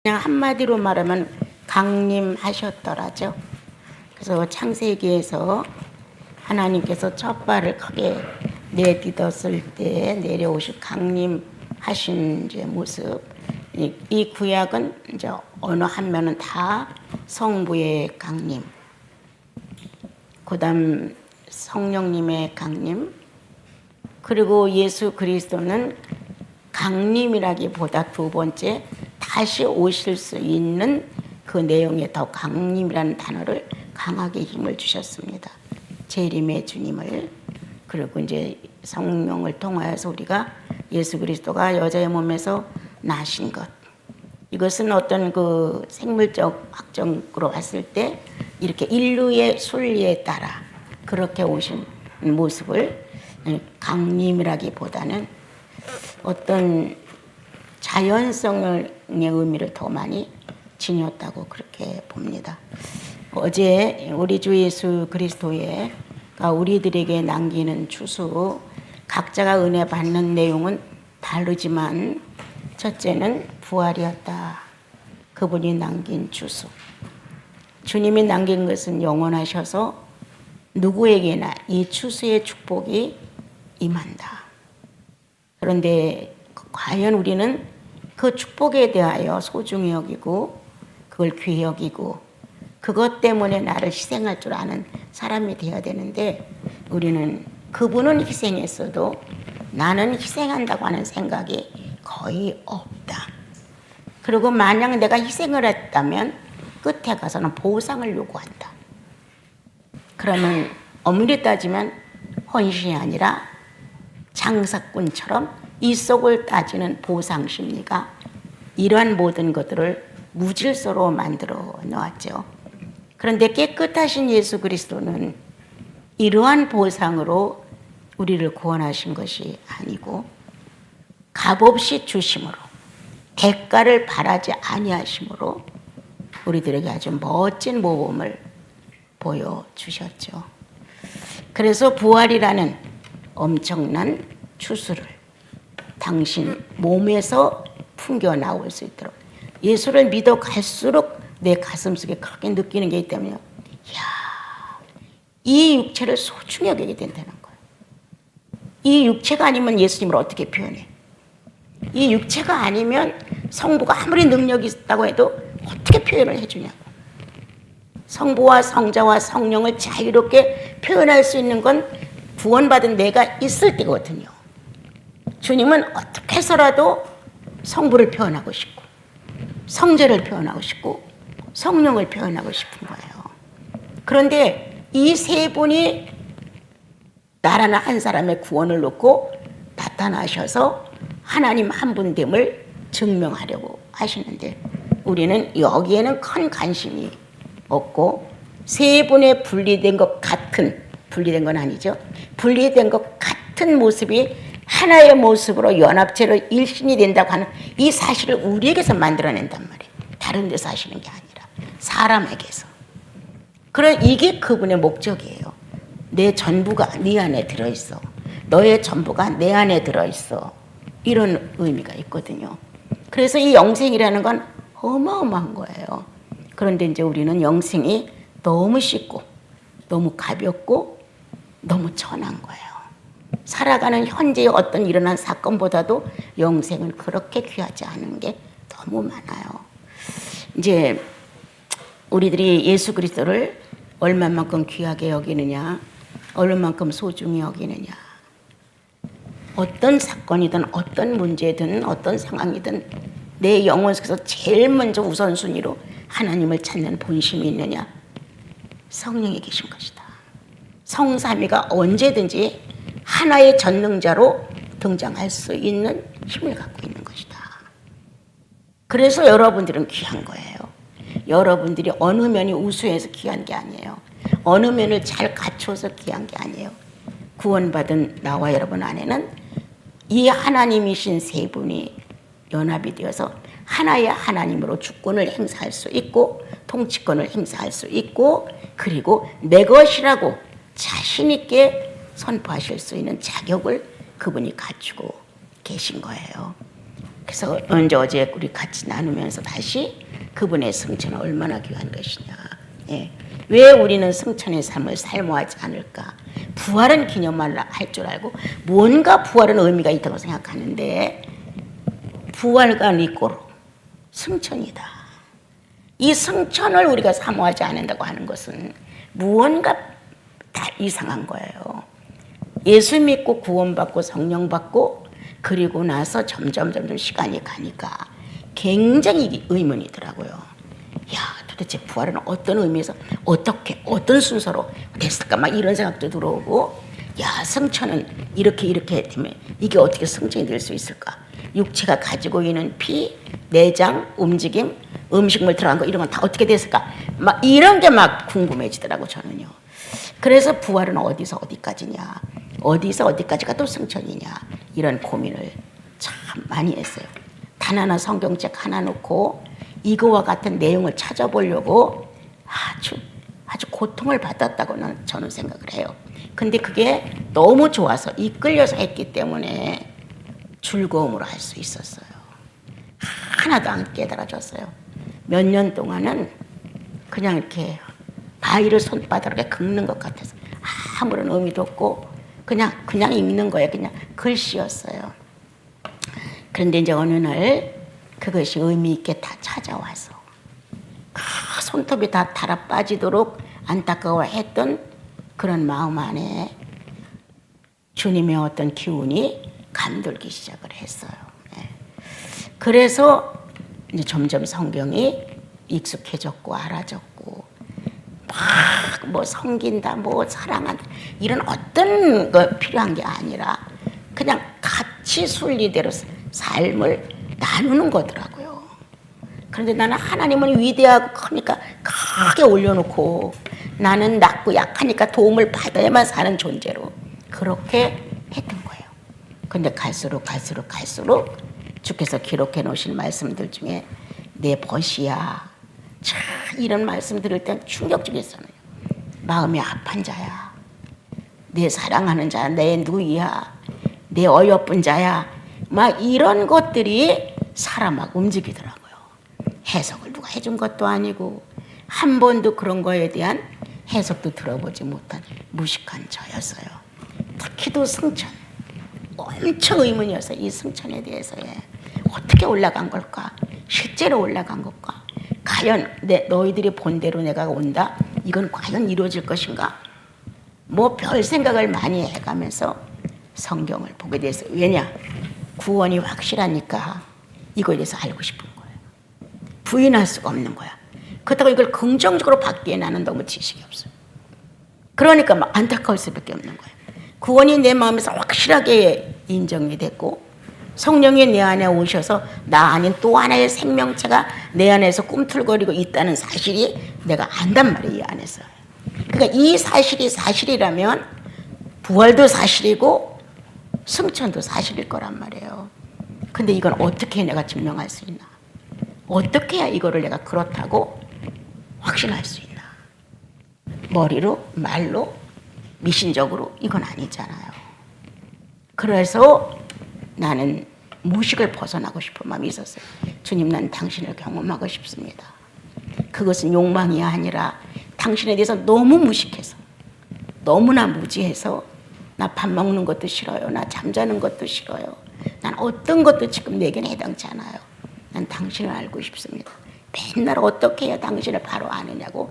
그냥 한마디로 말하면 강림하셨더라죠. 그래서 창세기에서 하나님께서 첫 발을 크게 내딛었을 때 내려오실 강림하신 이제 모습. 이 구약은 이제 어느 한 면은 다 성부의 강림, 그다음 성령님의 강림, 그리고 예수 그리스도는 강림이라기보다 두 번째 다시 오실 수 있는 그 내용에 더 강림이라는 단어를 강하게 힘을 주셨습니다. 재림의 주님을. 그리고 이제 성령을 통하여서 우리가 예수 그리스도가 여자의 몸에서 나신 것, 이것은 어떤 그 생물적 확정으로 봤을 때 이렇게 인류의 순리에 따라 그렇게 오신 모습을 강림이라기보다는 어떤 자연성의 의미를 더 많이 지녔다고 그렇게 봅니다. 어제 우리 주 예수 그리스도의 우리들에게 남기는 주수, 각자가 은혜 받는 내용은 다르지만 첫째는 부활이었다. 그분이 남긴 주수. 주님이 남긴 것은 영원하셔서 누구에게나 이 주수의 축복이 임한다. 그런데 과연 우리는 그 축복에 대하여 소중히 여기고 그걸 귀히 여기고 그것 때문에 나를 희생할 줄 아는 사람이 되어야 되는데, 우리는 그분은 희생했어도 나는 희생한다고 하는 생각이 거의 없다. 그리고 만약 내가 희생을 했다면 끝에 가서는 보상을 요구한다. 그러면 엄밀히 따지면 헌신이 아니라 장사꾼처럼 이 속을 따지는 보상 심리가 이러한 모든 것들을 무질서로 만들어 놓았죠. 그런데 깨끗하신 예수 그리스도는 이러한 보상으로 우리를 구원하신 것이 아니고 값없이 주심으로, 대가를 바라지 아니하심으로 우리들에게 아주 멋진 모범을 보여주셨죠. 그래서 부활이라는 엄청난 추수를 당신 몸에서 풍겨 나올 수 있도록, 예수를 믿어 갈수록 내 가슴속에 그렇게 느끼는 게 있기 때문에 이 육체를 소중히 여기게 된다는 거예요. 이 육체가 아니면 예수님을 어떻게 표현해? 이 육체가 아니면 성부가 아무리 능력이 있다고 해도 어떻게 표현을 해주냐고. 성부와 성자와 성령을 자유롭게 표현할 수 있는 건 구원받은 내가 있을 때거든요. 주님은 어떻게 해서라도 성부를 표현하고 싶고 성자를 표현하고 싶고 성령을 표현하고 싶은 거예요. 그런데 이 세 분이 나라는 한 사람의 구원을 놓고 나타나셔서 하나님 한 분됨을 증명하려고 하시는데, 우리는 여기에는 큰 관심이 없고 세 분의 분리된 것 같은, 분리된 건 아니죠, 분리된 것 같은 모습이 하나의 모습으로 연합체로 일신이 된다고 하는 이 사실을 우리에게서 만들어낸단 말이에요. 다른 데서 하시는 게 아니라 사람에게서. 그럼 이게 그분의 목적이에요. 내 전부가 네 안에 들어있어, 너의 전부가 내 안에 들어있어, 이런 의미가 있거든요. 그래서 이 영생이라는 건 어마어마한 거예요. 그런데 이제 우리는 영생이 너무 쉽고 너무 가볍고 너무 천한 거예요. 살아가는 현재의 어떤 일어난 사건보다도 영생은 그렇게 귀하지 않은 게 너무 많아요. 이제 우리들이 예수 그리스도를 얼마만큼 귀하게 여기느냐, 얼마만큼 소중히 여기느냐, 어떤 사건이든 어떤 문제든 어떤 상황이든 내 영혼 속에서 제일 먼저 우선순위로 하나님을 찾는 본심이 있느냐, 성령이 계신 것이다. 성삼위가 언제든지 하나의 전능자로 등장할 수 있는 힘을 갖고 있는 것이다. 그래서 여러분들은 귀한 거예요. 여러분들이 어느 면이 우수해서 귀한 게 아니에요. 어느 면을 잘 갖춰서 귀한 게 아니에요. 구원받은 나와 여러분 안에는 이 하나님이신 세 분이 연합이 되어서 하나의 하나님으로 주권을 행사할 수 있고 통치권을 행사할 수 있고, 그리고 내 것이라고 자신 있게 선포하실 수 있는 자격을 그분이 갖추고 계신 거예요. 그래서 언제 어제 우리 같이 나누면서 다시 그분의 승천은 얼마나 귀한 것이냐. 예. 왜 우리는 승천의 삶을 사모하지 않을까? 부활은 기념할 줄 알고 뭔가 부활은 의미가 있다고 생각하는데 부활과 니꼬로 승천이다. 이 승천을 우리가 사모하지 않는다고 하는 것은 무언가 다 이상한 거예요. 예수 믿고 구원받고 성령 받고 그리고 나서 점점 시간이 가니까 굉장히 의문이더라고요. 야, 도대체 부활은 어떤 의미에서 어떻게 어떤 순서로 됐을까 막 이런 생각도 들어오고, 야, 승천은 이렇게 되면 이게 어떻게 승천이 될 수 있을까? 육체가 가지고 있는 피, 내장, 움직임, 음식물 들어간 거 이런 건 다 어떻게 됐을까? 막 이런 게 막 궁금해지더라고 저는요. 그래서 부활은 어디서 어디까지냐, 어디서 어디까지가 또 승천이냐, 이런 고민을 참 많이 했어요. 단 하나 성경책 하나 놓고 이거와 같은 내용을 찾아보려고 아주 고통을 받았다고 저는 생각을 해요. 근데 그게 너무 좋아서 이끌려서 했기 때문에 즐거움으로 할 수 있었어요. 하나도 안 깨달아졌어요. 몇 년 동안은 그냥 이렇게 바위를 손바닥에 긁는 것 같아서 아무런 의미도 없고 그냥 읽는 거예요. 그냥 글씨였어요. 그런데 이제 어느 날 그것이 의미 있게 다 찾아와서 손톱이 다 달아 빠지도록 안타까워했던 그런 마음 안에 주님의 어떤 기운이 감돌기 시작을 했어요. 네. 그래서 이제 점점 성경이 익숙해졌고 알아졌고 막 뭐 섬긴다, 뭐 사랑한다 이런 어떤 거 필요한 게 아니라 그냥 같이 순리대로 삶을 나누는 거더라고요. 그런데 나는 하나님은 위대하고 크니까 크게 올려놓고 나는 낮고 약하니까 도움을 받아야만 사는 존재로 그렇게 했던 거예요. 근데 갈수록 주께서 기록해 놓으신 말씀들 중에 내 벗이야, 참 이런 말씀 들을 땐 충격적이었어요. 마음이 아픈 자야, 내 사랑하는 자야, 내 누이야, 내 어여쁜 자야, 막 이런 것들이 사람하고 움직이더라고요. 해석을 누가 해준 것도 아니고 한 번도 그런 거에 대한 해석도 들어보지 못한 무식한 저였어요. 특히도 승천, 엄청 의문이었어요. 이 승천에 대해서의 어떻게 올라간 걸까? 실제로 올라간 걸까? 과연 너희들이 본 대로 내가 온다? 이건 과연 이루어질 것인가? 뭐 별 생각을 많이 해가면서 성경을 보게 됐어요. 왜냐? 구원이 확실하니까 이거에 대해서 알고 싶은 거예요. 부인할 수가 없는 거야. 그렇다고 이걸 긍정적으로 받기에 나는 너무 지식이 없어요. 그러니까 막 안타까울 수밖에 없는 거예요. 구원이 내 마음에서 확실하게 인정이 됐고 성령이 내 안에 오셔서 나 아닌 또 하나의 생명체가 내 안에서 꿈틀거리고 있다는 사실이 내가 안단 말이에요. 이 안에서. 그러니까 이 사실이 사실이라면 부활도 사실이고 승천도 사실일 거란 말이에요. 근데 이건 어떻게 내가 증명할 수 있나? 어떻게 해야 이거를 내가 그렇다고 확신할 수 있나? 머리로, 말로, 미신적으로 이건 아니잖아요. 그래서 나는 무식을 벗어나고 싶은 마음이 있었어요. 주님, 난 당신을 경험하고 싶습니다. 그것은 욕망이 아니라 당신에 대해서 너무 무식해서, 너무나 무지해서 나 밥 먹는 것도 싫어요. 나 잠자는 것도 싫어요. 난 어떤 것도 지금 내게는 해당치 않아요. 난 당신을 알고 싶습니다. 맨날 어떻게 해야 당신을 바로 아느냐고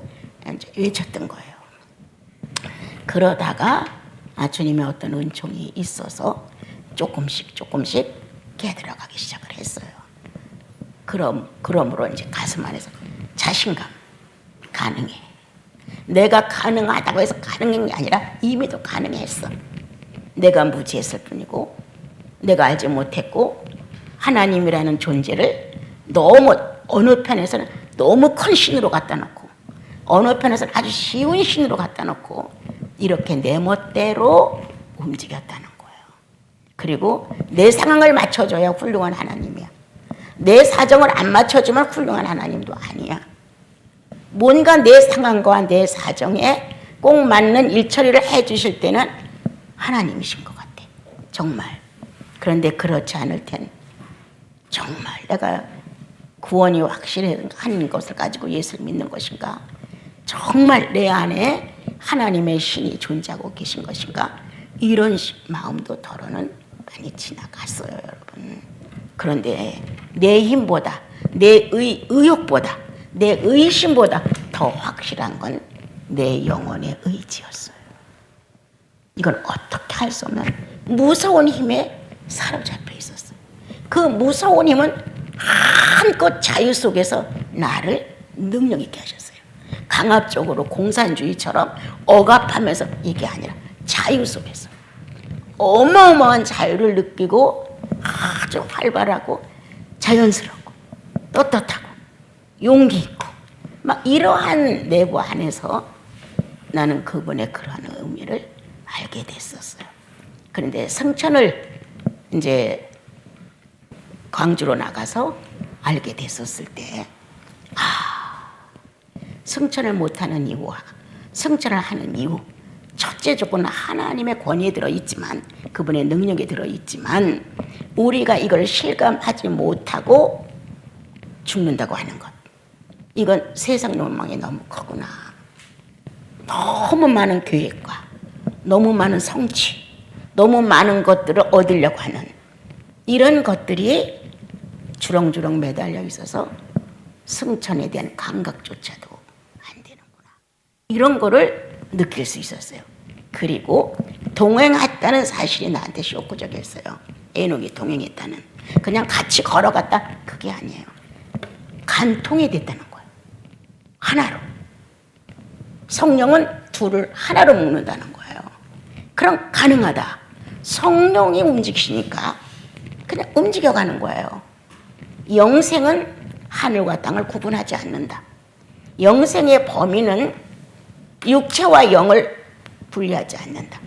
외쳤던 거예요. 그러다가 주님의 어떤 은총이 있어서 조금씩 깨들어가기 시작을 했어요. 그러므로 이제 가슴 안에서 자신감, 가능해. 내가 가능하다고 해서 가능한 게 아니라 이미도 가능했어. 내가 무지했을 뿐이고 내가 알지 못했고 하나님이라는 존재를 너무 어느 편에서는 너무 큰 신으로 갖다 놓고 어느 편에서는 아주 쉬운 신으로 갖다 놓고 이렇게 내 멋대로 움직였다는 거예요. 그리고 내 상황을 맞춰줘야 훌륭한 하나님이야. 내 사정을 안 맞춰주면 훌륭한 하나님도 아니야. 뭔가 내 상황과 내 사정에 꼭 맞는 일처리를 해주실 때는 하나님이신 것 같아. 정말. 그런데 그렇지 않을 땐 정말 내가 구원이 확실한 것을 가지고 예수를 믿는 것인가? 정말 내 안에 하나님의 신이 존재하고 계신 것인가? 이런 마음도 덜어는 많이 지나갔어요, 여러분. 그런데 내 힘보다, 내 의욕보다, 내 의심보다 더 확실한 건 내 영혼의 의지였어요. 이건 어떻게 할 수 없는 무서운 힘에 사로잡혀 있었어요. 그 무서운 힘은 한껏 자유 속에서 나를 능력 있게 하셨어요. 강압적으로 공산주의처럼 억압하면서 이게 아니라 자유 속에서 어마어마한 자유를 느끼고 아주 활발하고 자연스럽고 떳떳하고 용기 있고 막 이러한 내부 안에서 나는 그분의 그러한 의미를 알게 됐었어요. 그런데 성천을 이제 광주로 나가서 알게 됐었을 때, 성천을 못하는 이유와 성천을 하는 이유, 첫째 조건은 하나님의 권위에 들어있지만, 그분의 능력에 들어있지만 우리가 이걸 실감하지 못하고 죽는다고 하는 것, 이건 세상 욕망이 너무 크구나. 너무 많은 계획과 너무 많은 성취, 너무 많은 것들을 얻으려고 하는 이런 것들이 주렁주렁 매달려 있어서 승천에 대한 감각조차도 안 되는구나. 이런 거를 느낄 수 있었어요. 그리고 동행했다는 사실이 나한테 쇼크적이었어요. 에녹이 동행했다는. 그냥 같이 걸어갔다, 그게 아니에요. 간통이 됐다는 거예요. 하나로. 성령은 둘을 하나로 묶는다는 거예요. 그럼 가능하다. 성령이 움직이시니까 그냥 움직여가는 거예요. 영생은 하늘과 땅을 구분하지 않는다. 영생의 범위는 육체와 영을 분리하지 않는다.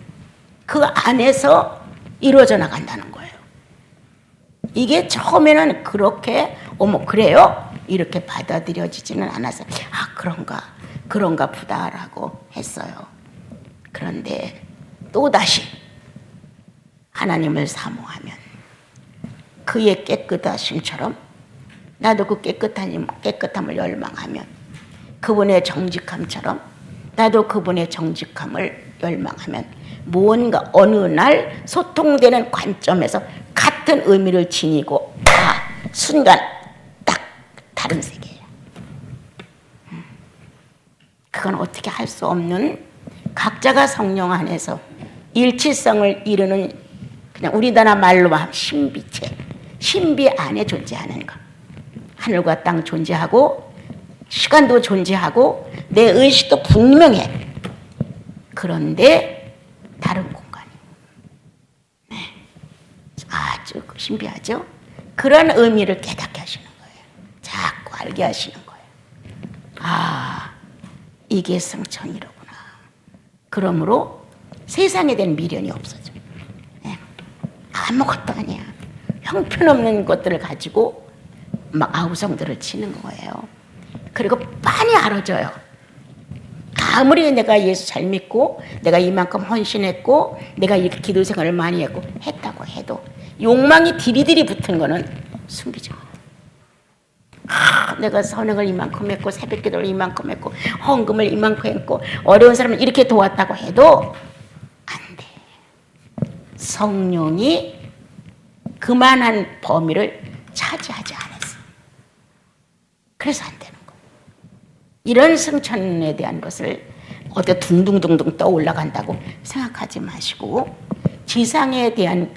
그 안에서 이루어져 나간다는 거예요. 이게 처음에는 그렇게 어머 그래요? 이렇게 받아들여지지는 않았어요. 그런가 보다라고 했어요. 그런데 또다시 하나님을 사모하면 그의 깨끗하심처럼 나도 그 깨끗함을 열망하면, 그분의 정직함처럼 나도 그분의 정직함을 열망하면 무언가 어느 날 소통되는 관점에서 같은 의미를 지니고 순간 딱 다른 세계예요. 그건 어떻게 할 수 없는 각자가 성령 안에서 일치성을 이루는, 그냥 우리나라 말로 하면 신비체, 신비 안에 존재하는 것. 하늘과 땅 존재하고 시간도 존재하고 내 의식도 분명해. 그런데 다른 공간이. 네. 아주 신비하죠? 그런 의미를 깨닫게 하시는 거예요. 자꾸 알게 하시는 거예요. 이게 성천이로구나. 그러므로 세상에 대한 미련이 없어져. 네. 아무것도 아니야. 형편없는 것들을 가지고 막 아우성들을 치는 거예요. 그리고 빤히 알아져요. 아무리 내가 예수 잘 믿고 내가 이만큼 헌신했고 내가 이렇게 기도 생활을 많이 했다고 해도 욕망이 디리디리 붙은 거는 숨기지 못해. 내가 선행을 이만큼 했고 새벽기도를 이만큼 했고 헌금을 이만큼 했고 어려운 사람을 이렇게 도왔다고 해도 안 돼. 성령이 그만한 범위를 차지하지 않았어. 그래서 안 되는 거예요. 이런 승천에 대한 것을 어디 둥둥둥둥 떠올라간다고 생각하지 마시고, 지상에 대한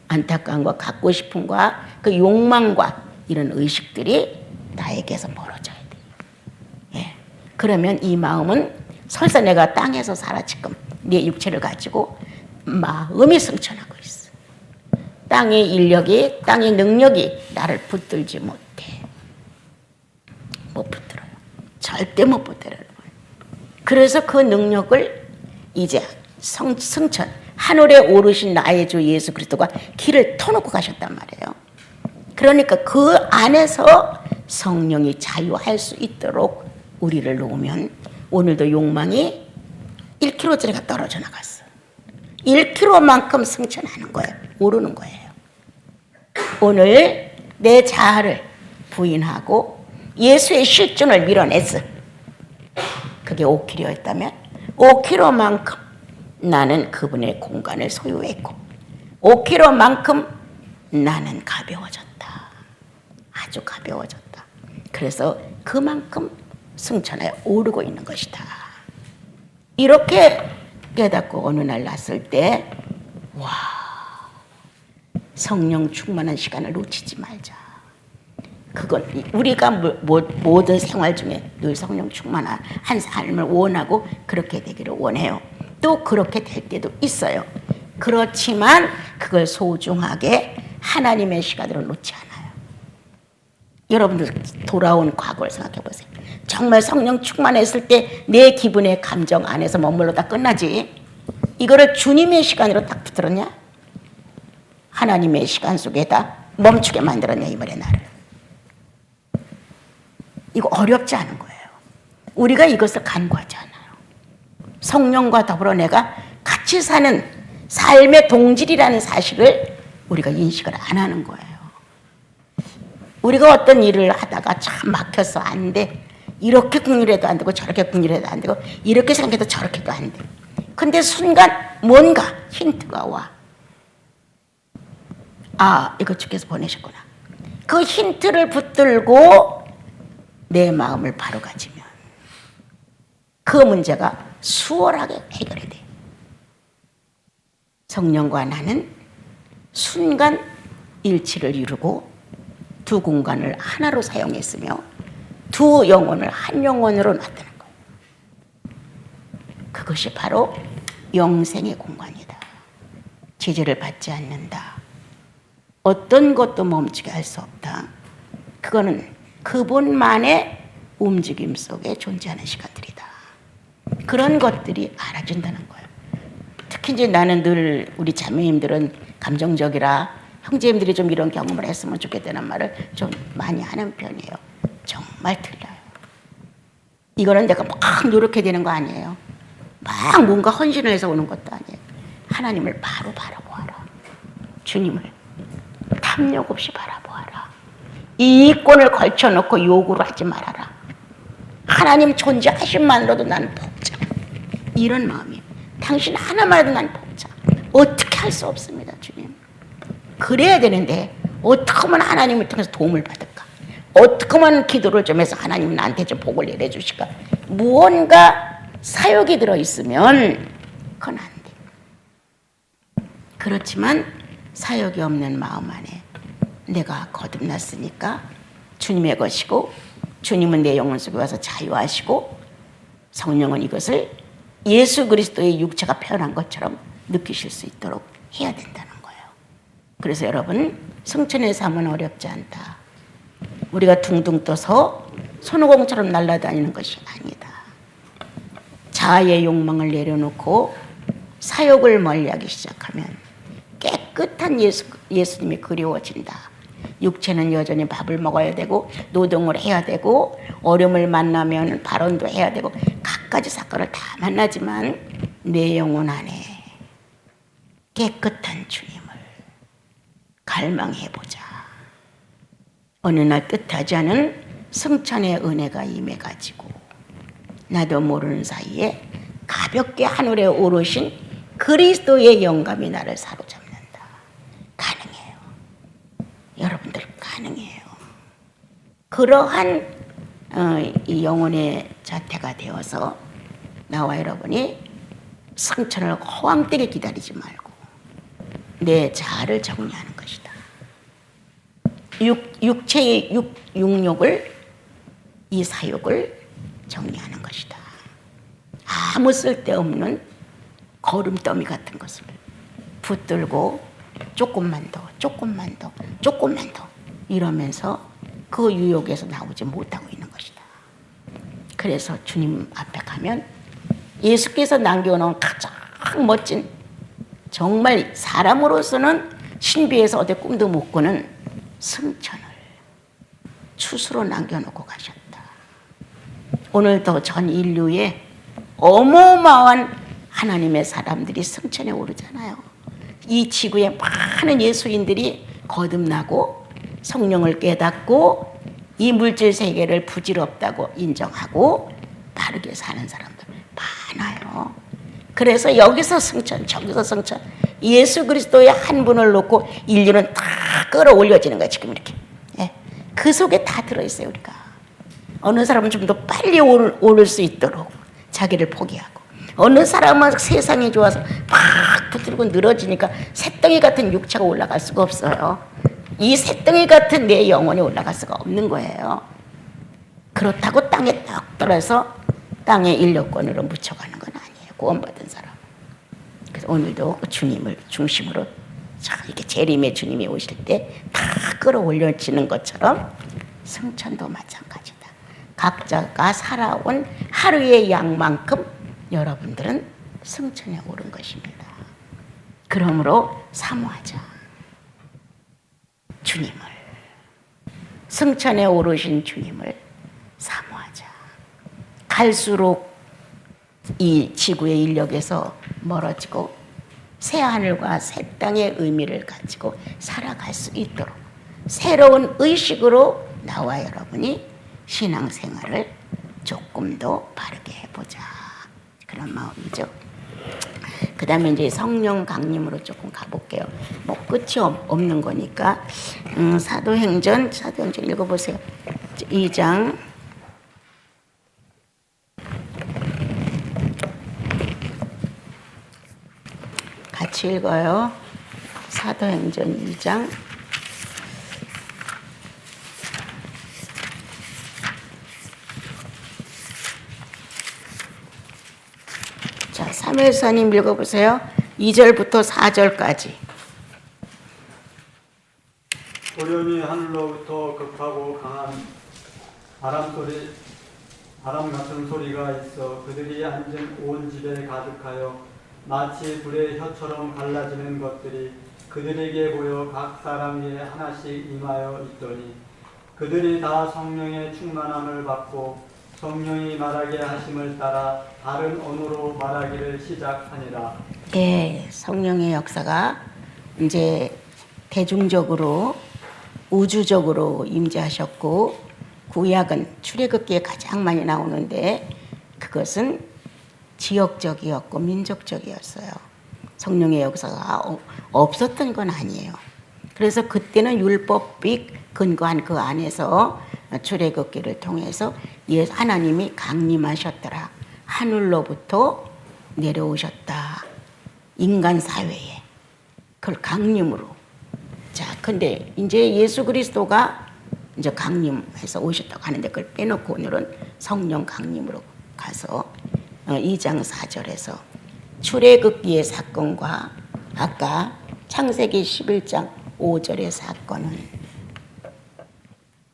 안타까움과 갖고 싶음과 그 욕망과 이런 의식들이 나에게서 멀어져야 돼요. 예. 그러면 이 마음은 설사 내가 땅에서 살아 지금 내 육체를 가지고 마음이 승천하고 있어. 땅의 인력이, 땅의 능력이 나를 붙들지 못해. 못 붙들어요. 절대 못 붙들어요. 그래서 그 능력을 이제 승천, 하늘에 오르신 나의 주 예수 그리스도가 길을 터놓고 가셨단 말이에요. 그러니까 그 안에서 성령이 자유할 수 있도록 우리를 놓으면 오늘도 욕망이 1kg짜리가 떨어져 나갔어. 1kg만큼 승천하는 거예요. 오르는 거예요. 오늘 내 자아를 부인하고 예수의 실존을 밀어냈어. 그게 5kg였다면 5kg만큼 나는 그분의 공간을 소유했고 5kg만큼 나는 가벼워졌다. 아주 가벼워졌다. 그래서 그만큼 승천에 오르고 있는 것이다. 이렇게 깨닫고 어느 날 났을 때 와, 성령 충만한 시간을 놓치지 말자. 그건 우리가 모든 생활 중에 늘 성령 충만한 한 삶을 원하고 그렇게 되기를 원해요. 또 그렇게 될 때도 있어요. 그렇지만 그걸 소중하게 하나님의 시간으로 놓지 않아요. 여러분들 돌아온 과거를 생각해 보세요. 정말 성령 충만했을 때 내 기분의 감정 안에서 머물러 다 끝나지. 이거를 주님의 시간으로 딱 붙들었냐? 하나님의 시간 속에다 멈추게 만들었냐 이 말에 나를. 이거 어렵지 않은 거예요. 우리가 이것을 간구하지 않아요. 성령과 더불어 내가 같이 사는 삶의 동질이라는 사실을 우리가 인식을 안 하는 거예요. 우리가 어떤 일을 하다가 참 막혀서 안 돼. 이렇게 궁리해도 안 되고 저렇게 궁리해도 안 되고 이렇게 생각해도 저렇게도 안 돼. 근데 순간 뭔가 힌트가 와. 아, 이거 주께서 보내셨구나. 그 힌트를 붙들고 내 마음을 바로 가지면 그 문제가 수월하게 해결이 돼. 성령과 나는 순간 일치를 이루고 두 공간을 하나로 사용했으며 두 영혼을 한 영혼으로 놨다는 거예요. 그것이 바로 영생의 공간이다. 제재를 받지 않는다. 어떤 것도 멈추게 할 수 없다. 그거는 그분만의 움직임 속에 존재하는 시간들이다. 그런 것들이 알아진다는 거예요. 특히 이제 나는 늘 우리 자매님들은 감정적이라 형제님들이 좀 이런 경험을 했으면 좋겠다는 말을 좀 많이 하는 편이에요. 정말 틀려요. 이거는 내가 막 노력해야 되는 거 아니에요. 막 뭔가 헌신을 해서 오는 것도 아니에요. 하나님을 바로 바라보아라. 주님을 탐욕 없이 바라보아라. 이익권을 걸쳐놓고 요구를 하지 말아라. 하나님 존재하심만으로도 나는 벅차. 이런 마음이에요. 당신 하나만 해도 나는 벅차. 어떻게 할 수 없습니다, 주님. 그래야 되는데 어떻게 하면 하나님을 통해서 도움을 받을까? 어떻게 하면 기도를 좀 해서 하나님이 나한테 좀 복을 내려주실까? 무언가 사역이 들어있으면 그건 안 돼. 그렇지만 사역이 없는 마음 안에 내가 거듭났으니까 주님의 것이고 주님은 내 영혼 속에 와서 자유하시고 성령은 이것을 예수 그리스도의 육체가 표현한 것처럼 느끼실 수 있도록 해야 된다는 거예요. 그래서 여러분, 승천의 삶은 어렵지 않다. 우리가 둥둥 떠서 손오공처럼 날아다니는 것이 아니다. 자아의 욕망을 내려놓고 사욕을 멀리하기 시작하면 깨끗한 예수님이 그리워진다. 육체는 여전히 밥을 먹어야 되고 노동을 해야 되고 어려움을 만나면 발언도 해야 되고 갖가지 사건을 다 만나지만 내 영혼 안에 깨끗한 주님을 갈망해보자. 어느 날 뜻하지 않은 승천의 은혜가 임해가지고 나도 모르는 사이에 가볍게 하늘에 오르신 그리스도의 영감이 나를 사로잡는다. 가능해요. 여러분들 가능해요. 그러한 이 영혼의 자태가 되어서 나와 여러분이 승천을 허황되게 기다리지 말고 내 자아를 정리하는 것이다. 육체의 육욕을 이 사욕을 정리하는 것이다. 아무 쓸데없는 거름더미 같은 것을 붙들고 조금만 더 이러면서 그 유혹에서 나오지 못하고 있는 것이다. 그래서 주님 앞에 가면 예수께서 남겨놓은 가장 멋진, 정말 사람으로서는 신비에서 어디 꿈도 못 꾸는 승천을 추수로 남겨놓고 가셨다. 오늘도 전 인류에 어마어마한 하나님의 사람들이 승천에 오르잖아요. 이 지구에 많은 예수인들이 거듭나고 성령을 깨닫고 이 물질 세계를 부질없다고 인정하고 바르게 사는 사람들 많아요. 그래서 여기서 승천, 저기서 승천, 예수 그리스도의 한 분을 놓고 인류는 다 끌어올려지는 거야 지금 이렇게. 예. 그 속에 다 들어있어요 우리가. 어느 사람은 좀 더 빨리 오를 수 있도록 자기를 포기하고, 어느 사람은 세상이 좋아서 막 붙들고 늘어지니까 새덩이 같은 육체가 올라갈 수가 없어요. 이 새덩이 같은 내 영혼이 올라갈 수가 없는 거예요. 그렇다고 땅에 딱 떨어서 땅의 인력권으로 묻혀가는 건 아니에요. 구원받은 사람. 그래서 오늘도 주님을 중심으로 이렇게 재림의 주님이 오실 때 다 끌어올려지는 것처럼 승천도 마찬가지다. 각자가 살아온 하루의 양만큼 여러분들은 승천에 오른 것입니다. 그러므로 사모하자. 주님을, 승천에 오르신 주님을 사모하자. 갈수록 이 지구의 인력에서 멀어지고 새 하늘과 새 땅의 의미를 가지고 살아갈 수 있도록 새로운 의식으로 나와 여러분이 신앙생활을 조금 더 바르게 해보자, 그런 마음이죠. 그 다음에 이제 성령 강림으로 조금 가볼게요. 뭐 끝이 없는 거니까. 사도행전 읽어보세요. 2장. 같이 읽어요. 사도행전 2장. 자, 사무엘사님 읽어보세요. 2절부터 4절까지. 돌연히 하늘로부터 급하고 강한 바람 같은 소리가 있어 그들이 앉은 온 집에 가득하여 마치 불의 혀처럼 갈라지는 것들이 그들에게 보여 각 사람 위에 하나씩 임하여 있더니 그들이 다 성령의 충만함을 받고 성령이 말하게 하심을 따라 다른 언어로 말하기를 시작하니라. 예, 성령의 역사가 이제 대중적으로 우주적으로 임재하셨고, 구약은 출애굽기에 가장 많이 나오는데 그것은 지역적이었고 민족적이었어요. 성령의 역사가 없었던 건 아니에요. 그래서 그때는 율법이 근거한 그 안에서 출애굽기를 통해서 하나님이 강림하셨더라. 하늘로부터 내려오셨다. 인간 사회에. 그걸 강림으로. 자, 근데 이제 예수 그리스도가 이제 강림해서 오셨다고 하는데 그걸 빼놓고 오늘은 성령 강림으로 가서 2장 4절에서 출애굽기의 사건과 아까 창세기 11장 5절의 사건은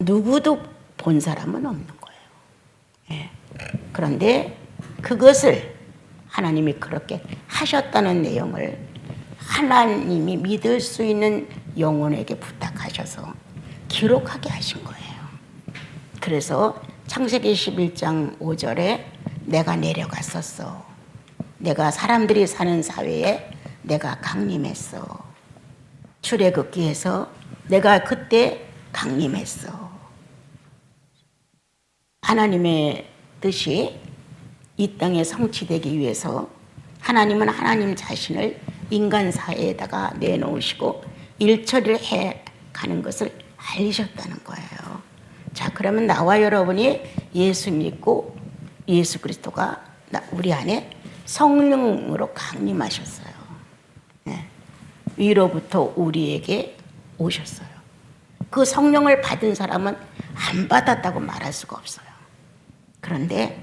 누구도 본 사람은 없는 거예요. 예. 그런데 그것을 하나님이 그렇게 하셨다는 내용을 하나님이 믿을 수 있는 영혼에게 부탁하셔서 기록하게 하신 거예요. 그래서 창세기 11장 5절에 내가 내려갔었어. 내가 사람들이 사는 사회에 내가 강림했어. 출애굽기에서 내가 그때 강림했어. 하나님의 뜻이 이 땅에 성취되기 위해서 하나님은 하나님 자신을 인간 사회에다가 내놓으시고 일처리를 해 가는 것을 알리셨다는 거예요. 자, 그러면 나와 여러분이 예수 믿고 예수 그리스도가 우리 안에 성령으로 강림하셨어요. 네. 위로부터 우리에게 오셨어요. 그 성령을 받은 사람은 안 받았다고 말할 수가 없어요. 그런데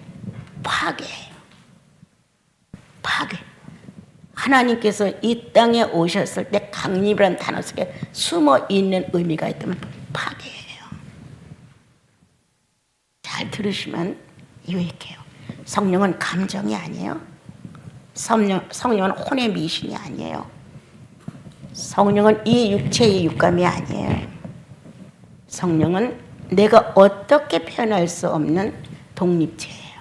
파괴예요. 파괴. 하나님께서 이 땅에 오셨을 때 강림이라는 단어 속에 숨어 있는 의미가 있다면 파괴예요. 잘 들으시면 유익해요. 성령은 감정이 아니에요. 성령은 혼의 미신이 아니에요. 성령은 이 육체의 육감이 아니에요. 성령은 내가 어떻게 표현할 수 없는 독립체예요.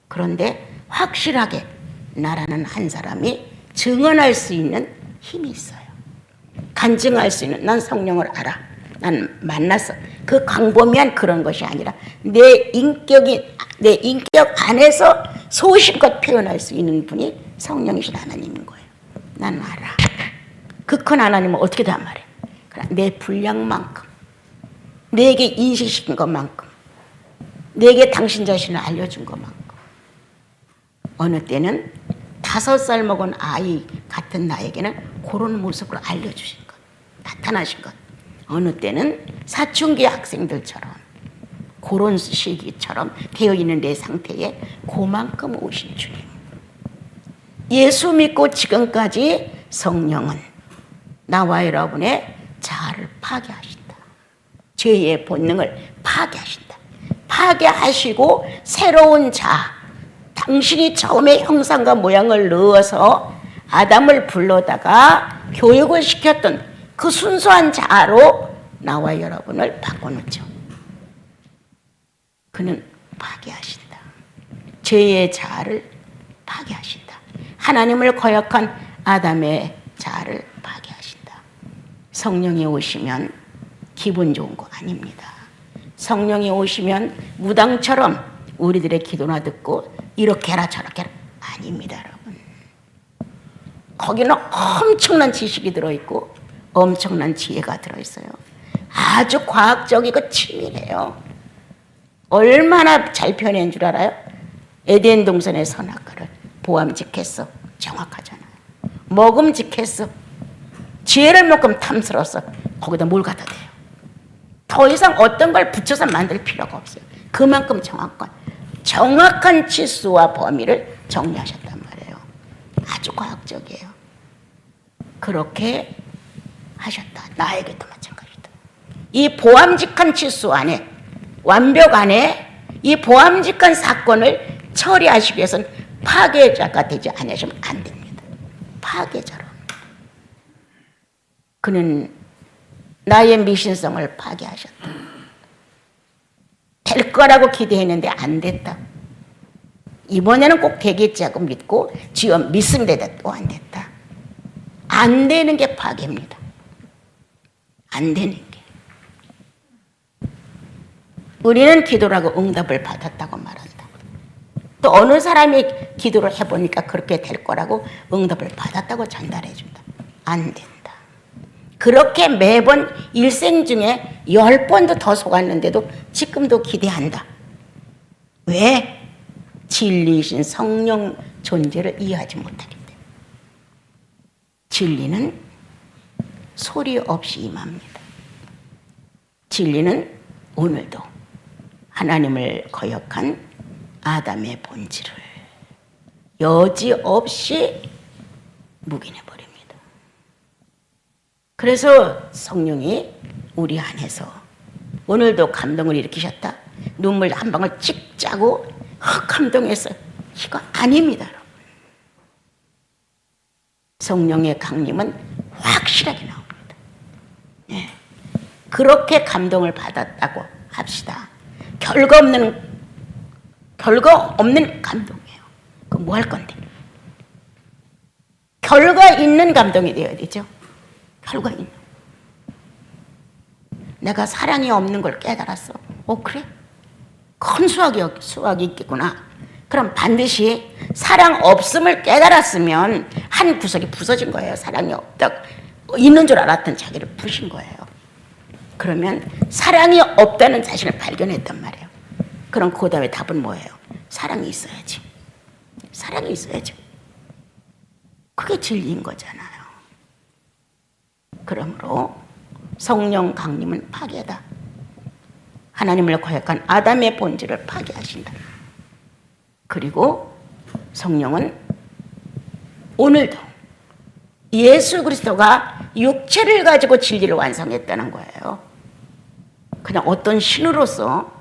그런데 확실하게 나라는 한 사람이 증언할 수 있는 힘이 있어요. 간증할 수 있는, 난 성령을 알아. 난 만났어. 그 광범위한 그런 것이 아니라 내 인격 안에서 소신껏 표현할 수 있는 분이 성령이신 하나님인 거예요. 난 알아. 그 큰 하나님은 어떻게 다 말해. 내 분량만큼, 내게 인식시킨 것만큼, 내게 당신 자신을 알려준 것만큼. 어느 때는 5살 먹은 아이 같은 나에게는 그런 모습으로 알려주신 것, 나타나신 것. 어느 때는 사춘기 학생들처럼 그런 시기처럼 되어있는 내 상태에 그만큼 오신 주님. 예수 믿고 지금까지 성령은 나와 여러분의 자아를 파괴하신다. 죄의 본능을 파괴하신다. 파괴하시고 새로운 자아, 당신이 처음에 형상과 모양을 넣어서 아담을 불러다가 교육을 시켰던 그 순수한 자아로 나와 여러분을 바꿔놓죠. 그는 파괴하신다. 죄의 자아를 파괴하신다. 하나님을 거역한 아담의 자아를 파괴하신다. 성령이 오시면 기분 좋은 거 아닙니다. 성령이 오시면 무당처럼 우리들의 기도나 듣고 이렇게 해라 저렇게 해라 아닙니다, 여러분. 거기는 엄청난 지식이 들어있고 엄청난 지혜가 들어있어요. 아주 과학적이고 치밀해요. 얼마나 잘 표현한 줄 알아요? 에덴 동산의 선악과를 보암직했어. 정확하잖아요. 먹음직했어. 지혜를 먹으면 탐스러웠어. 거기다 뭘 갖다 대요? 더 이상 어떤 걸 붙여서 만들 필요가 없어요. 그만큼 정확한 치수와 범위를 정리하셨단 말이에요. 아주 과학적이에요. 그렇게 하셨다. 나에게도 마찬가지다. 이 보암직한 치수 안에, 완벽 안에 이 보암직한 사건을 처리하시기 위해서는 파괴자가 되지 않으시면 안 됩니다. 파괴자로. 그는 나의 미신성을 파괴하셨다. 될 거라고 기대했는데 안 됐다. 이번에는 꼭 되겠지 하고 믿고 지금 믿습니다. 또 안 됐다. 안 되는 게 파괴입니다. 안 되는 게. 우리는 기도라고 응답을 받았다고 말한다. 또 어느 사람이 기도를 해보니까 그렇게 될 거라고 응답을 받았다고 전달해 준다. 안 된다. 그렇게 매번 일생 중에 10번도 더 속았는데도 지금도 기대한다. 왜? 진리이신 성령 존재를 이해하지 못하기 때문에. 진리는 소리 없이 임합니다. 진리는 오늘도 하나님을 거역한 아담의 본질을 여지없이 묵인해버립니다. 그래서 성령이 우리 안에서 오늘도 감동을 일으키셨다. 눈물 한 방울 찍 짜고 감동해서 이거 아닙니다, 여러분. 성령의 강림은 확실하게 나옵니다. 네. 그렇게 감동을 받았다고 합시다. 결과 없는 감동이에요. 그럼 뭐 할 건데? 결과 있는 감동이 되어야 되죠. 결과 있는. 내가 사랑이 없는 걸 깨달았어. 그래? 큰 수학이 있겠구나. 그럼 반드시 사랑 없음을 깨달았으면 한 구석이 부서진 거예요. 사랑이 없다. 있는 줄 알았던 자기를 부신 거예요. 그러면 사랑이 없다는 사실을 발견했단 말이에요. 그럼 그 다음에 답은 뭐예요? 사랑이 있어야지. 사랑이 있어야죠. 그게 진리인 거잖아요. 그러므로 성령 강림은 파괴다. 하나님을 거역한 아담의 본질을 파괴하신다. 그리고 성령은 오늘도 예수 그리스도가 육체를 가지고 진리를 완성했다는 거예요. 그냥 어떤 신으로서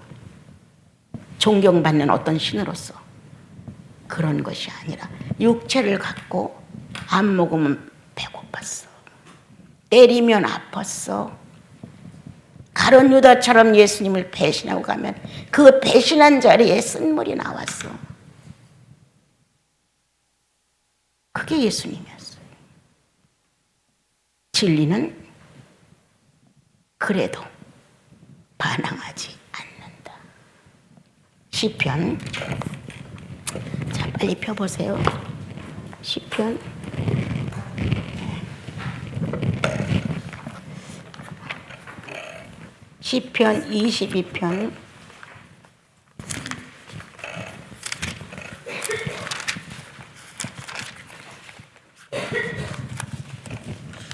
존경받는 어떤 신으로서 그런 것이 아니라 육체를 갖고 안 먹으면 배고팠어. 때리면 아팠어. 가룟 유다처럼 예수님을 배신하고 가면 그 배신한 자리에 쓴물이 나왔어. 그게 예수님이었어요. 진리는 그래도 반항하지 않는다. 시편. 자, 빨리 펴보세요. 시편. 시편 22편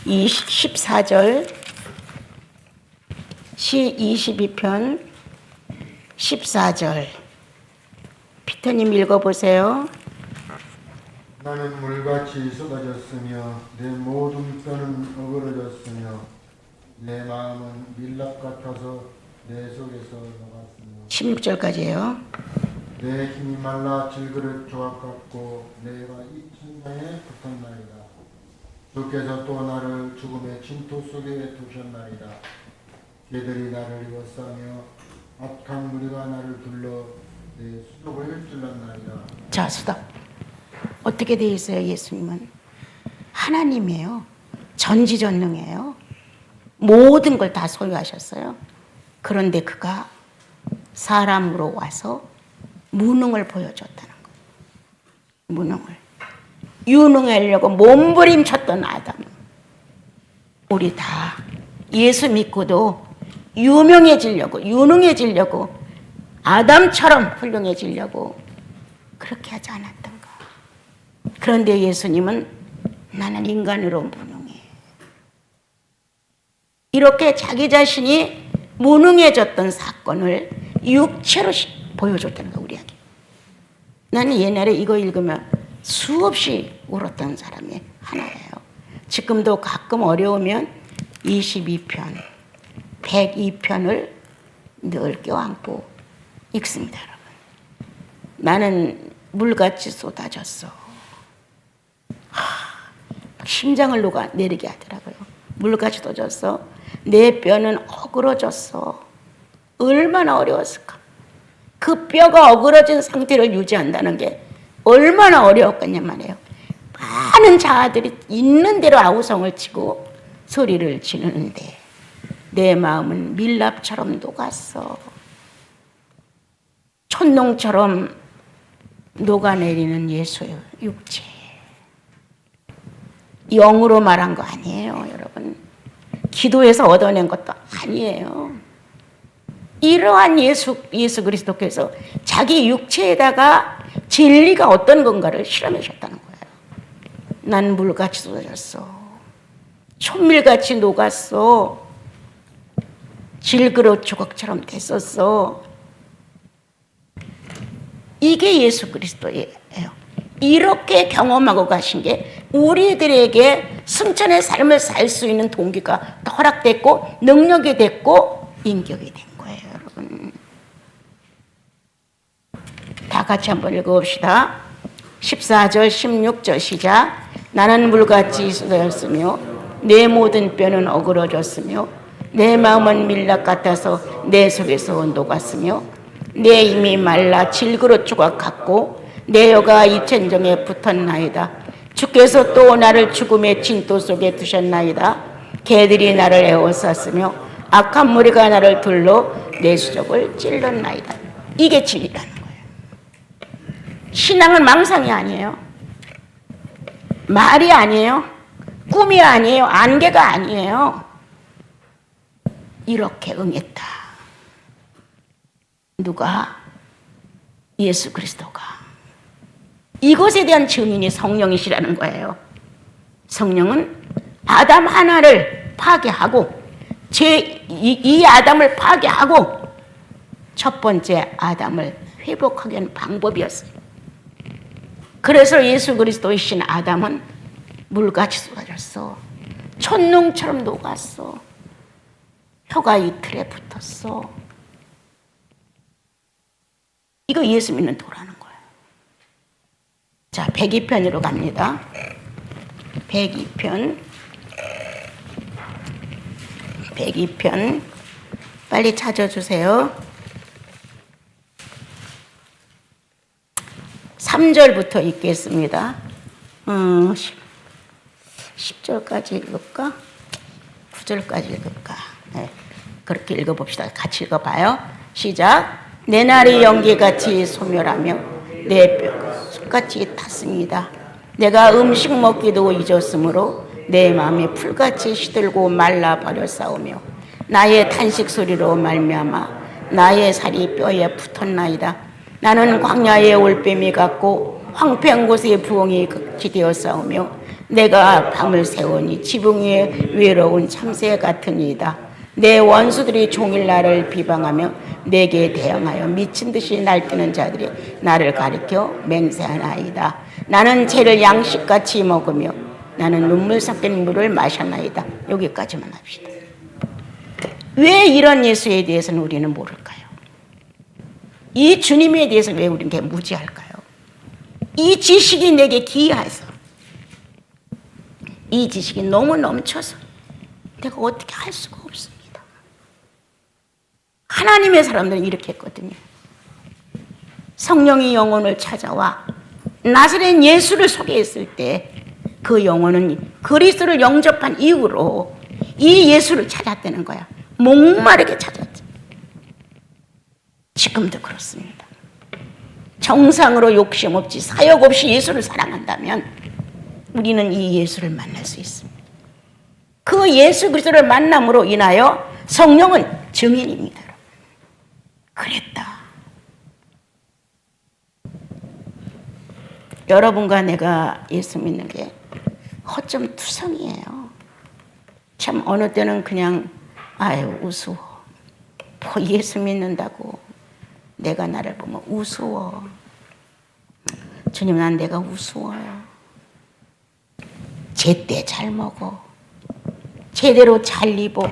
14절 시 22편 14절 피터님 읽어보세요. 나는 물같이 쏟아졌으며 내 모든 뼈는 어그러졌으며 내 마음은 밀랍 같아서 내 속에서 녹았으며 16절까지예요. 내 힘이 말라 질그릇 조각 같고 내가 이 천장에 붙었나이다. 주께서 또 나를 죽음의 진토 속에 두셨나이다. 개들이 나를 이워싸며 악한 무리가 나를 둘러 내 수족을 찔렀나이다. 자, 수답. 어떻게 되어 있어요? 예수님은 하나님이에요. 전지전능이에요. 모든 걸 다 소유하셨어요. 그런데 그가 사람으로 와서 무능을 보여줬다는 거예요. 무능을. 유능하려고 몸부림쳤던 아담. 우리 다 예수 믿고도 유능해지려고 아담처럼 훌륭해지려고 그렇게 하지 않았던가. 그런데 예수님은 나는 인간으로 무능해. 이렇게 자기 자신이 무능해졌던 사건을 육체로 보여줬다는 거 우리에게. 나는 옛날에 이거 읽으면 수없이 울었던 사람이 하나예요. 지금도 가끔 어려우면 22편, 102편을 늘 껴안고 읽습니다, 여러분. 나는 물같이 쏟아졌어. 심장을 녹아내리게 하더라고요. 물같이 쏟아졌어. 내 뼈는 어그러졌어. 얼마나 어려웠을까. 그 뼈가 어그러진 상태를 유지한다는 게 얼마나 어려웠겠냐 말이에요. 많은 자아들이 있는 대로 아우성을 치고 소리를 지르는데 내 마음은 밀랍처럼 녹았어. 촛농처럼 녹아내리는 예수의 육체. 영으로 말한 거 아니에요, 여러분. 기도해서 얻어낸 것도 아니에요. 이러한 예수 그리스도께서 자기 육체에다가 진리가 어떤 건가를 실험하셨다는 거예요. 난 물같이 쏟아졌어. 촛밀같이 녹았어. 질그릇 조각처럼 됐었어. 이게 예수 그리스도예요. 이렇게 경험하고 가신 게 우리들에게 승천의 삶을 살 수 있는 동기가 허락됐고 능력이 됐고 인격이 된 거예요, 여러분. 다 같이 한번 읽어봅시다. 14절 16절 시작. 나는 물같이 쏟아졌으며 내 모든 뼈는 어그러졌으며 내 마음은 밀랍 같아서 내 속에서 녹았으며 내 힘이 말라 질그릇 조각 같고 내 혀가 이 천정에 붙었나이다. 주께서 또 나를 죽음의 진토 속에 두셨나이다. 개들이 나를 에워쌌으며 악한 무리가 나를 둘러 내 수족을 찔렀나이다. 이게 진리라는 거예요. 신앙은 망상이 아니에요. 말이 아니에요. 꿈이 아니에요. 안개가 아니에요. 이렇게 응했다. 누가? 예수 그리스도가. 이것에 대한 증인이 성령이시라는 거예요. 성령은 아담 하나를 파괴하고 이 아담을 파괴하고 첫 번째 아담을 회복하기 위한 방법이었어요. 그래서 예수 그리스도이신 아담은 물같이 쏟아졌어. 촛농처럼 녹았어. 혀가 이틀에 붙었어. 이거 예수 믿는 도라는 거예요. 자, 102편으로 갑니다. 102편. 빨리 찾아주세요. 3절부터 읽겠습니다. 10절까지 읽을까? 9절까지 읽을까? 네. 그렇게 읽어봅시다. 같이 읽어봐요. 시작. 내 날이 연기같이 소멸하며 내 뼈가 숯같이 탔습니다. 내가 음식 먹기도 잊었으므로 내 마음이 풀같이 시들고 말라버렸사오며 나의 탄식 소리로 말미암아 나의 살이 뼈에 붙었나이다. 나는 광야의 올빼미 같고 황폐한 곳에 부엉이 같이 되었사오며 내가 밤을 새우니 지붕 위에 외로운 참새 같으니이다. 내 원수들이 종일 나를 비방하며 내게 대항하여 미친 듯이 날뛰는 자들이 나를 가리켜 맹세하나이다. 나는 죄를 양식같이 먹으며 나는 눈물 섞인 물을 마셨나이다. 여기까지만 합시다. 왜 이런 예수에 대해서는 우리는 모를까요? 이 주님에 대해서 왜 우리는 무지할까요? 이 지식이 내게 기이해서, 이 지식이 너무 넘쳐서 내가 어떻게 할 수가 없습니다. 하나님의 사람들은 이렇게 했거든요. 성령이 영혼을 찾아와 나사렛 예수를 소개했을 때 그 영혼은 그리스도를 영접한 이후로 이 예수를 찾았다는 거야. 목마르게 찾았지. 지금도 그렇습니다. 정상으로 욕심 없이 사역 없이 예수를 사랑한다면 우리는 이 예수를 만날 수 있습니다. 그 예수 그리스도를 만남으로 인하여 성령은 증인입니다. 그랬다. 여러분과 내가 예수 믿는 게 허점투성이에요. 참 어느 때는 그냥 아유 우스워. 뭐 예수 믿는다고 내가 나를 보면 우스워. 주님 난 내가 우스워요. 제때 잘 먹어. 제대로 잘 입어.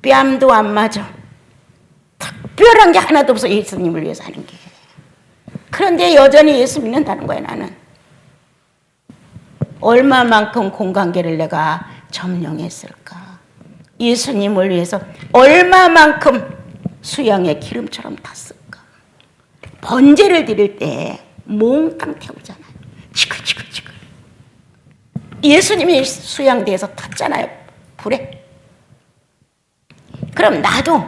뺨도 안 맞아. 특별한 게 하나도 없어. 예수님을 위해서 하는 게. 그런데 여전히 예수 믿는다는 거야 나는. 얼마만큼 공관계를 내가 점령했을까. 예수님을 위해서 얼마만큼 수양의 기름처럼 탔을까. 번제를 드릴 때 몽땅 태우잖아요. 지글지글지글. 예수님이 수양대에서 탔잖아요. 불에. 그럼 나도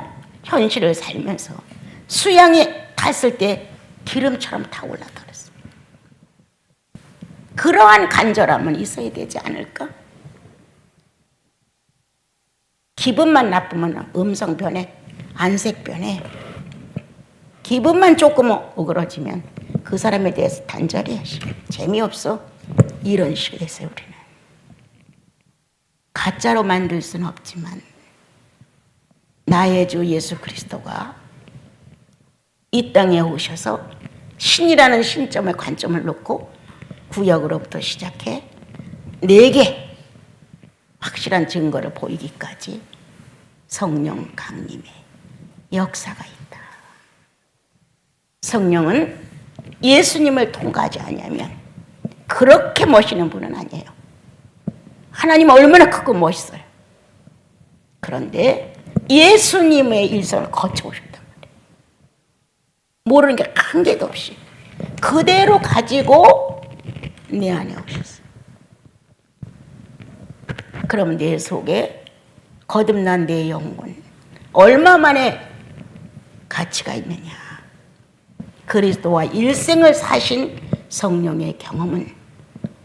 현실을 살면서 수양에 탔을 때 기름처럼 타올라다 그랬어. 그러한 간절함은 있어야 되지 않을까? 기분만 나쁘면 음성 변해, 안색 변해. 기분만 조금 오그러지면 그 사람에 대해서 단절해. 재미없어. 이런 식으로 했어요 우리는. 가짜로 만들 수는 없지만 나의 주 예수 그리스도가 이 땅에 오셔서 신이라는 신점에 관점을 놓고 구약으로부터 시작해 내게 확실한 증거를 보이기까지 성령 강림의 역사가 있다. 성령은 예수님을 통과하지 않으면 그렇게 멋있는 분은 아니에요. 하나님 얼마나 크고 멋있어요. 그런데 예수님의 일생을 거쳐오셨단 말이에요. 모르는 게 한 개도 없이 그대로 가지고 내 안에 오셨어요. 그럼 내 속에 거듭난 내 영혼 얼마만에 가치가 있느냐. 그리스도와 일생을 사신 성령의 경험은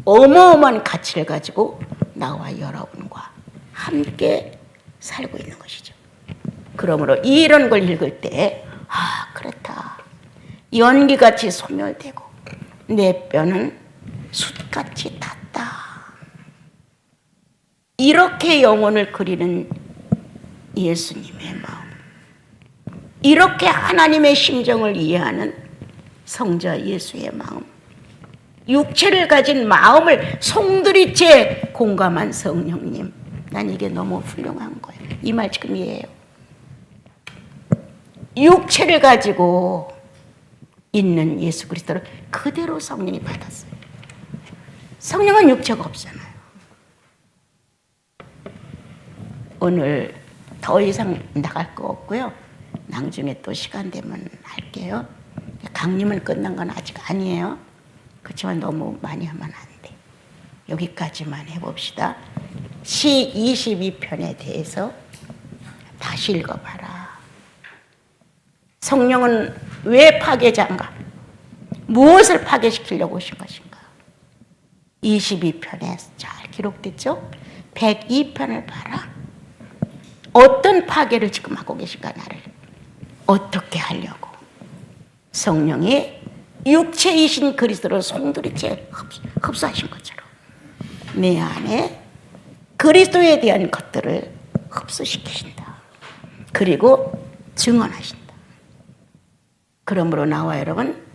어마어마한 가치를 가지고 나와 여러분과 함께 살고 있는 것이죠. 그러므로 이런 걸 읽을 때 아 그렇다. 연기같이 소멸되고 내 뼈는 숯같이 탔다. 이렇게 영혼을 그리는 예수님의 마음, 이렇게 하나님의 심정을 이해하는 성자 예수의 마음, 육체를 가진 마음을 송두리째 공감한 성령님, 난 이게 너무 훌륭한 거예요. 이 말 지금 이해해요. 육체를 가지고 있는 예수 그리스도를 그대로 성령이 받았어요. 성령은 육체가 없잖아요. 오늘 더 이상 나갈 거 없고요. 나중에 또 시간 되면 할게요. 강림은 끝난 건 아직 아니에요. 그렇지만 너무 많이 하면 안 돼. 여기까지만 해봅시다. 시 22편에 대해서 다시 다시 읽어봐라. 성령은 왜 파괴자인가? 무엇을 파괴시키려고 오신 것인가? 22편에 잘 기록됐죠? 102편을 봐라. 어떤 파괴를 지금 하고 계신가, 나를. 어떻게 하려고. 성령이 육체이신 그리스도를 송두리째 흡수하신 것처럼 내 안에 그리스도에 대한 것들을 흡수시키신다. 그리고 증언하신다. 그러므로 나와 여러분,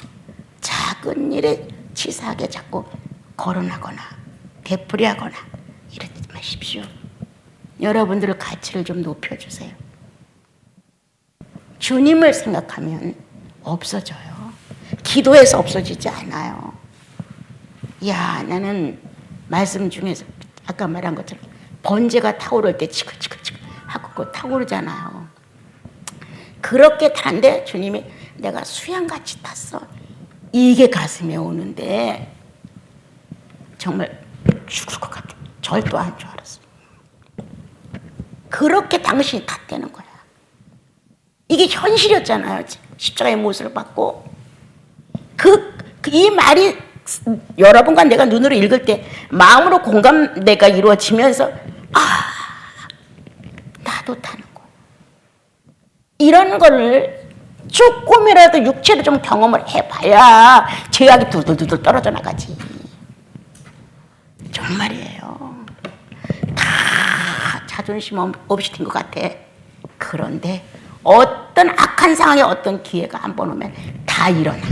작은 일에 치사하게 자꾸 거론하거나 되풀이하거나 이러지 마십시오. 여러분들의 가치를 좀 높여주세요. 주님을 생각하면 없어져요. 기도해서 없어지지 않아요. 야, 나는 말씀 중에서 아까 말한 것처럼 번제가 타오를 때 치글치글 하고 타오르잖아요. 그렇게 타는데 주님이 내가 수양같이 탔어. 이게 가슴에 오는데 정말 죽을 것 같아. 절도한 줄 알았어. 그렇게 당신이 탔다는 거야. 이게 현실이었잖아요. 십자가의 못을 받고 이 말이 여러분과 내가 눈으로 읽을 때 마음으로 공감대가 이루어지면서 나도 타는 거야. 이런 거를 조금이라도 육체로 좀 경험을 해봐야 죄악이 둘둘둘 떨어져 나가지. 정말이에요. 다 자존심 없이 된 것 같아. 그런데 어떤 악한 상황에 어떤 기회가 한 번 오면 다 일어나.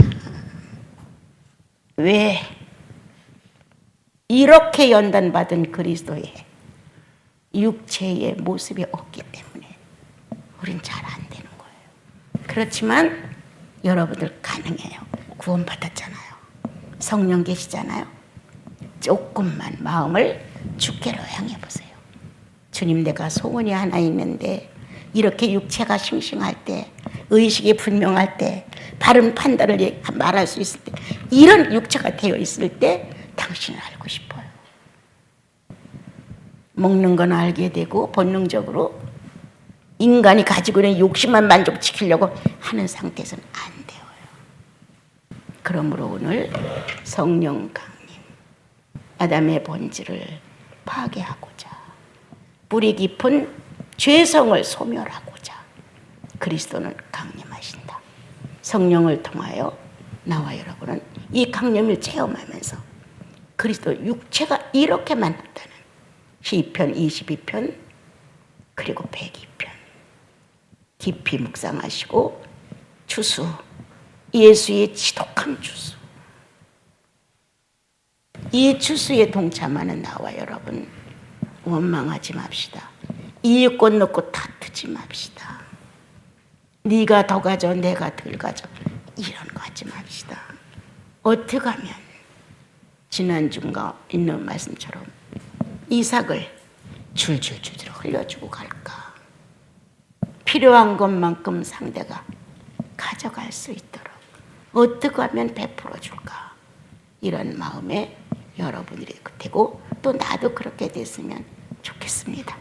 왜? 이렇게 연단받은 그리스도의 육체의 모습이 없기 때문에 우린 잘 안 되는 거예요. 그렇지만 여러분들 가능해요. 구원받았잖아요. 성령 계시잖아요. 조금만 마음을 주께로 향해 보세요. 주님, 내가 소원이 하나 있는데 이렇게 육체가 싱싱할 때, 의식이 분명할 때, 바른 판단을 말할 수 있을 때, 이런 육체가 되어 있을 때 당신을 알고 싶어요. 먹는 건 알게 되고 본능적으로 인간이 가지고 있는 욕심만 만족시키려고 하는 상태에서는 안 되어요. 그러므로 오늘 성령 강림, 아담의 본질을 파괴하고자, 뿌리 깊은 죄성을 소멸하고자 그리스도는 강림하신다. 성령을 통하여 나와 여러분은 이 강림을 체험하면서 그리스도 육체가 이렇게 만났다는 시편 22편 그리고 102편 깊이 묵상하시고 추수, 예수의 지독한 추수, 이 추수에 동참하는 나와 여러분 원망하지 맙시다. 이웃꽃 놓고 다투지 맙시다. 네가 더 가져 내가 덜 가져 이런 거 하지 맙시다. 어떻게 하면 지난주가 있는 말씀처럼 이삭을 줄줄줄 흘려주고 갈까? 필요한 것만큼 상대가 가져갈 수 있도록 어떻게 하면 베풀어 줄까? 이런 마음에 여러분들이 되고 또 나도 그렇게 됐으면 좋겠습니다.